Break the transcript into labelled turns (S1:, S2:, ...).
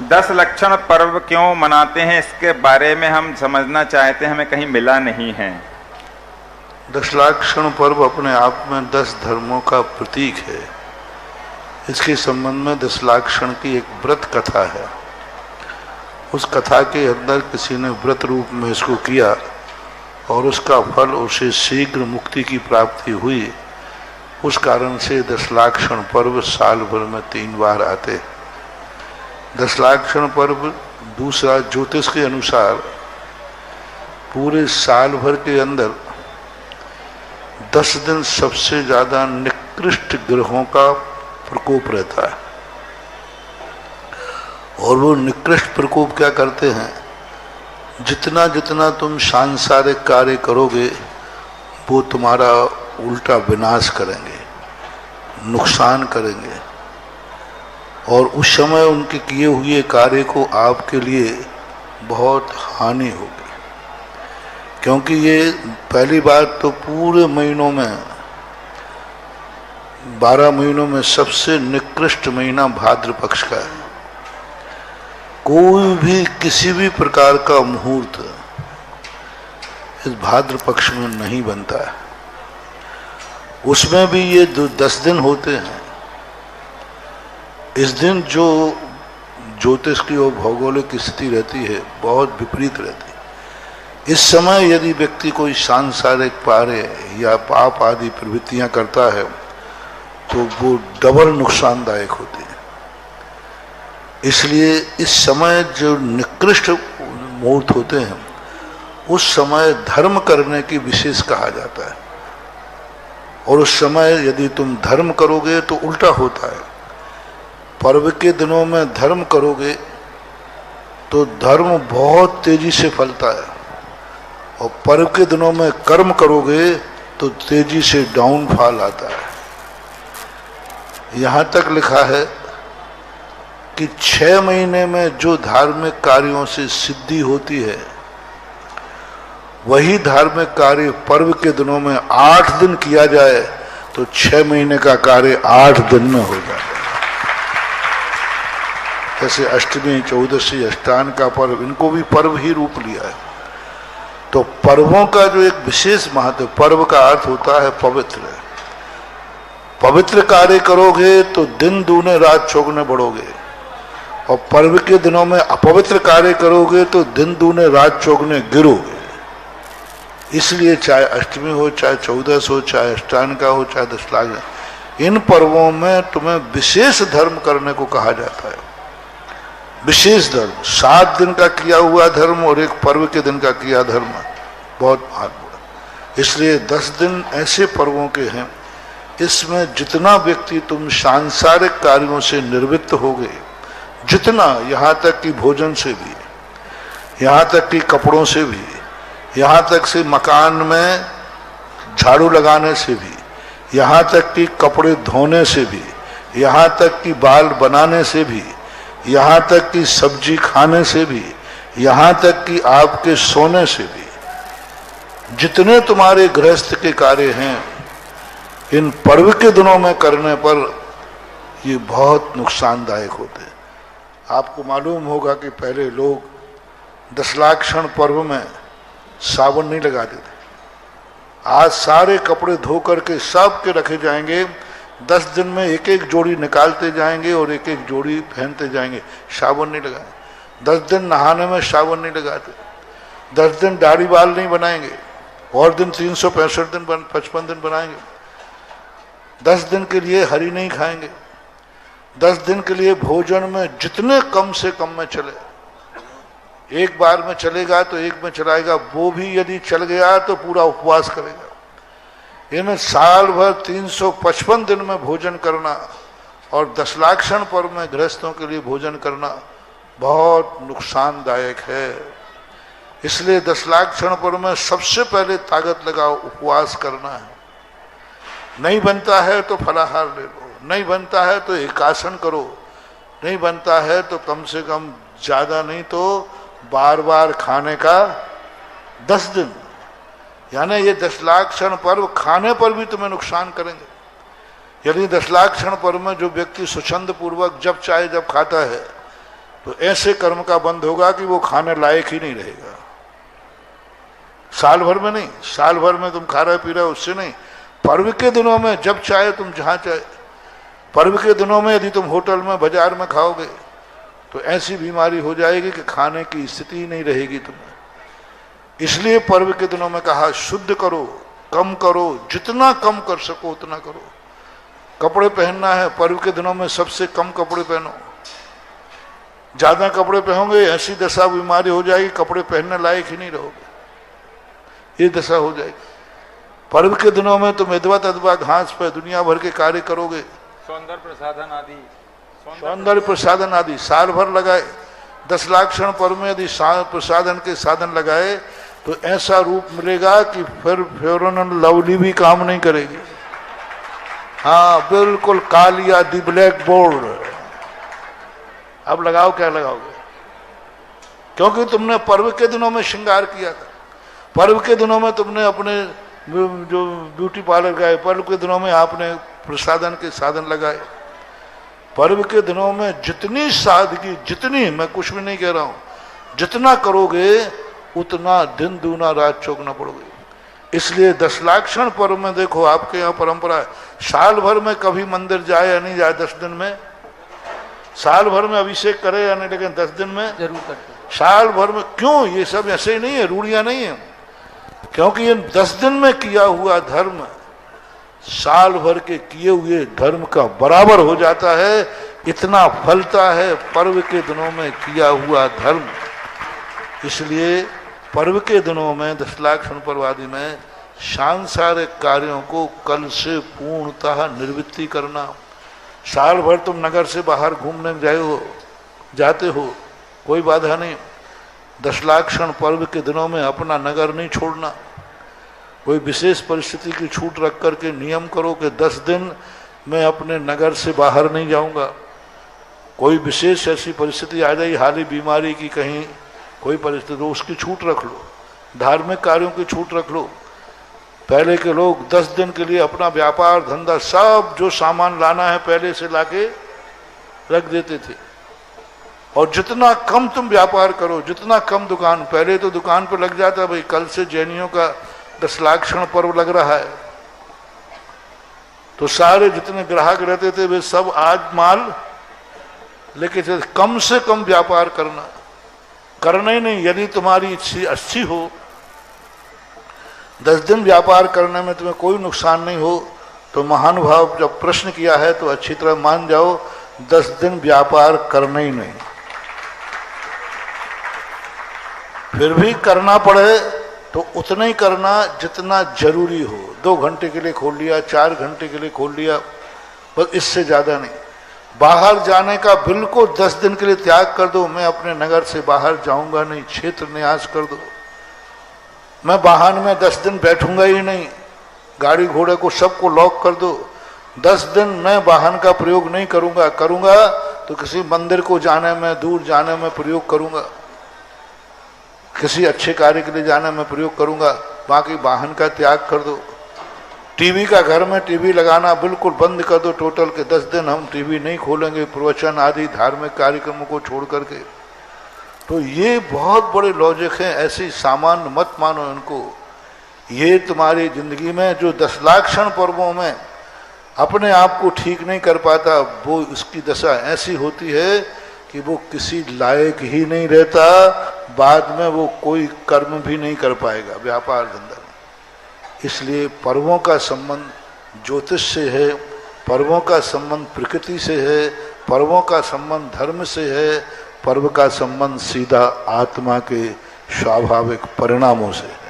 S1: 10 लक्षण पर्व क्यों मनाते हैं, इसके बारे में हम समझना चाहते हैं, हमें कहीं मिला नहीं है।
S2: 10 लक्षण पर्व अपने आप में 10 धर्मों का प्रतीक है। इसके संबंध में 10 लक्षण की एक व्रत कथा है। उस कथा के अंदर किसी ने व्रत रूप में इसको किया और उसका फल उसे शीघ्र मुक्ति की प्राप्ति हुई। उस कारण से 10 लक्षण पर्व साल भर में 3 बार आते। 10 लक्षण पर्व दूसरा ज्योतिष के अनुसार पूरे साल भर के अंदर 10 दिन सबसे ज्यादा निकृष्ट ग्रहों का प्रकोप रहता है। और वो निकृष्ट प्रकोप क्या करते हैं, जितना जितना तुम सांसारिक कार्य करोगे वो तुम्हारा उल्टा विनाश करेंगे, नुकसान करेंगे, और उस समय उनके किए हुए कार्य को आपके लिए बहुत हानि होगी। क्योंकि ये पहली बात तो पूरे महीनों में 12 महीनों में सबसे निकृष्ट महीना भाद्र पक्ष का है। कोई भी किसी भी प्रकार का मुहूर्त इस भाद्र पक्ष में नहीं बनता है। उसमें भी ये 10 दिन होते हैं। इस दिन जो ज्योतिष की और भौगोलिक स्थिति रहती है बहुत विपरीत रहती है। इस समय यदि व्यक्ति कोई सांसारिक कार्य या पाप आदि प्रवृत्तियां करता है तो वो डबल नुकसानदायक होती है। इसलिए इस समय जो निकृष्ट मुहूर्त होते हैं उस समय धर्म करने की विशेष कहा जाता है। और उस समय यदि तुम धर्म करोगे तो उल्टा होता है। पर्व के दिनों में धर्म करोगे तो धर्म बहुत तेजी से फलता है, और पर्व के दिनों में कर्म करोगे तो तेजी से डाउनफॉल आता है। यहाँ तक लिखा है कि 6 महीने में जो धार्मिक कार्यों से सिद्धि होती है वही धार्मिक कार्य पर्व के दिनों में 8 दिन किया जाए तो 6 महीने का कार्य 8 दिन में हो जाए। जैसे अष्टमी, चौदशी, अष्टान का पर्व, इनको भी पर्व ही रूप लिया है। तो पर्वों का जो एक विशेष महत्व, पर्व का अर्थ होता है पवित्र। पवित्र कार्य करोगे तो दिन दूने रात चौगुने बढ़ोगे, और पर्व के दिनों में अपवित्र कार्य करोगे तो दिन दूने रात चौगुने गिरोगे। इसलिए चाहे अष्टमी हो, चाहे चौदस हो, चाहे अष्टान का हो, चाहे 10 लाख, इन पर्वों में तुम्हें विशेष धर्म करने को कहा जाता है। विशेष धर्म, 7 दिन का किया हुआ धर्म और एक पर्व के दिन का किया धर्म बहुत महत्वपूर्ण। इसलिए 10 दिन ऐसे पर्वों के हैं, इसमें जितना व्यक्ति तुम सांसारिक कार्यों से निवृत्त होगे, जितना, यहाँ तक कि भोजन से भी, यहाँ तक कि कपड़ों से भी, यहाँ तक से मकान में झाड़ू लगाने से भी, यहाँ तक कि कपड़े धोने से भी, यहाँ तक कि बाल बनाने से भी, यहाँ तक कि सब्जी खाने से भी, यहाँ तक कि आपके सोने से भी, जितने तुम्हारे गृहस्थ के कार्य हैं इन पर्व के दिनों में करने पर ये बहुत नुकसानदायक होते हैं। आपको मालूम होगा कि पहले लोग 10 लक्षण पर्व में साबुन नहीं लगाते थे। आज सारे कपड़े धो करके सब के रखे जाएंगे, 10 दिन में एक एक जोड़ी निकालते जाएंगे और एक एक जोड़ी पहनते जाएंगे, साबुन नहीं लगाएंगे। 10 दिन नहाने में साबुन नहीं लगाते, 10 दिन दाढ़ी बाल नहीं बनाएंगे, और दिन 365 दिन 55 दिन बनाएंगे। 10 दिन के लिए हरी नहीं खाएंगे, 10 दिन के लिए भोजन में जितने कम से कम में चले, एक बार में चलेगा तो एक में चलाएगा, वो भी यदि चल गया तो पूरा उपवास करेगा। इन साल भर 355 दिन में भोजन करना और 10 लक्षण पर्व में गृहस्थों के लिए भोजन करना बहुत नुकसानदायक है। इसलिए 10 लक्षण पर्व में सबसे पहले ताकत लगाओ, उपवास करना है। नहीं बनता है तो फलाहार ले लो, नहीं बनता है तो एकासन करो, नहीं बनता है तो कम से कम ज्यादा नहीं तो बार बार खाने का 10 दिन। यानी ये 10 लक्षण पर्व खाने पर भी तुम्हें नुकसान करेंगे। यदि 10 लक्षण पर्व में जो व्यक्ति स्वच्छंद पूर्वक जब चाहे जब खाता है, तो ऐसे कर्म का बंध होगा कि वो खाने लायक ही नहीं रहेगा। साल भर में नहीं, साल भर में तुम खा रहे पी रहे हो उससे नहीं, पर्व के दिनों में जब चाहे तुम जहां चाहे। पर्व के दिनों में यदि तुम होटल में बाजार में खाओगे तो ऐसी बीमारी हो जाएगी कि खाने की स्थिति नहीं रहेगी तुम्हें। इसलिए पर्व के दिनों में कहा शुद्ध करो, कम करो, जितना कम कर सको उतना करो। कपड़े पहनना है, पर्व के दिनों में सबसे कम कपड़े पहनो। ज्यादा कपड़े पहनोगे ऐसी दशा बीमारी हो जाएगी, कपड़े पहनने लायक ही नहीं रहोगे, ये दशा हो जाएगी। पर्व के दिनों में तुम अदवा तदवा घास पे दुनिया भर के कार्य करोगे,
S1: सौंदर्य प्रसाधन आदि,
S2: सौंदर्य प्रसाधन आदि साल भर लगाए। 10 लाख क्षण पर्व में यदि प्रसाधन के साधन लगाए तो ऐसा रूप मिलेगा कि फिर फेयर एंड लवली भी काम नहीं करेगी। हाँ बिल्कुल कालिया दी ब्लैक बोर्ड। अब लगाओ, क्या लगाओगे? क्योंकि तुमने पर्व के दिनों में श्रृंगार किया था, पर्व के दिनों में तुमने अपने जो ब्यूटी पार्लर गए, पर्व के दिनों में आपने प्रसाधन के साधन लगाए। पर्व के दिनों में जितनी सादगी, जितनी, मैं कुछ भी नहीं कह रहा हूं, जितना करोगे उतना दिन दूना रात चौगुना पड़ोगे। इसलिए 10 लाख क्षण पर्व में देखो आपके यहाँ परंपरा है, साल भर में कभी मंदिर जाए या नहीं जाए, 10 दिन में, साल भर में अभिषेक करे या नहीं, लेकिन 10 दिन में
S3: जरूर करते।
S2: साल भर में क्यों? ये सब ऐसे ही नहीं है, रूढ़ियां नहीं है, क्योंकि ये 10 दिन में किया हुआ धर्म साल भर के किए हुए धर्म का बराबर हो जाता है, इतना फलता है पर्व के दिनों में किया हुआ धर्म। इसलिए पर्व के दिनों में 10 लाख क्षण पर्व आदि में सांसारिक कार्यों को कल से पूर्णतः निवृत्ति करना। साल भर तुम नगर से बाहर घूमने जाते हो, कोई बाधा नहीं। 10 लाख क्षण पर्व के दिनों में अपना नगर नहीं छोड़ना। कोई विशेष परिस्थिति की छूट रख करके नियम करो कि 10 दिन मैं अपने नगर से बाहर नहीं जाऊंगा। कोई विशेष ऐसी परिस्थिति आ जाए, हाली बीमारी की, कहीं कोई परिस्थिति, तो उसकी छूट रख लो। धार्मिक कार्यों की छूट रख लो। पहले के लोग 10 दिन के लिए अपना व्यापार धंधा सब जो सामान लाना है पहले से लाके रख देते थे, और जितना कम तुम व्यापार करो, जितना कम दुकान, पहले तो दुकान पर लग जाता भाई कल से जैनियों का 10 लाख क्षण पर्व लग रहा है, तो सारे जितने ग्राहक रहते थे वे सब आज माल लेके चले। कम से कम व्यापार करना ही नहीं। यदि तुम्हारी इच्छा अच्छी हो, 10 दिन व्यापार करने में तुम्हें कोई नुकसान नहीं हो, तो महानुभाव जब प्रश्न किया है तो अच्छी तरह मान जाओ, 10 दिन व्यापार करना ही नहीं। फिर भी करना पड़े तो उतना ही करना जितना जरूरी हो। 2 घंटे के लिए खोल लिया, 4 घंटे के लिए खोल लिया, बस इससे ज्यादा नहीं। बाहर जाने का बिल्कुल 10 दिन के लिए त्याग कर दो। मैं अपने नगर से बाहर जाऊंगा नहीं, क्षेत्र न्यास कर दो। मैं वाहन में 10 दिन बैठूंगा ही नहीं, गाड़ी घोड़े को सबको लॉक कर दो। 10 दिन मैं वाहन का प्रयोग नहीं करूंगा तो किसी मंदिर को जाने में, दूर जाने में प्रयोग करूंगा, किसी अच्छे कार्य के लिए जाने में प्रयोग करूंगा। बाकी वाहन का त्याग कर दो। टीवी का घर में टीवी लगाना बिल्कुल बंद कर दो टोटल के 10 दिन हम टीवी नहीं खोलेंगे, प्रवचन आदि धार्मिक कार्यक्रमों को छोड़ करके। तो ये बहुत बड़े लॉजिक हैं, ऐसी सामान्य मत मानो इनको। ये तुम्हारी जिंदगी में जो 10 लाख क्षण पर्वों में अपने आप को ठीक नहीं कर पाता, वो उसकी दशा ऐसी होती है कि वो किसी लायक ही नहीं रहता, बाद में वो कोई कर्म भी नहीं कर पाएगा व्यापार धंधा में। इसलिए पर्वों का संबंध ज्योतिष से है, पर्वों का संबंध प्रकृति से है, पर्वों का संबंध धर्म से है, पर्व का संबंध सीधा आत्मा के स्वाभाविक परिणामों से है।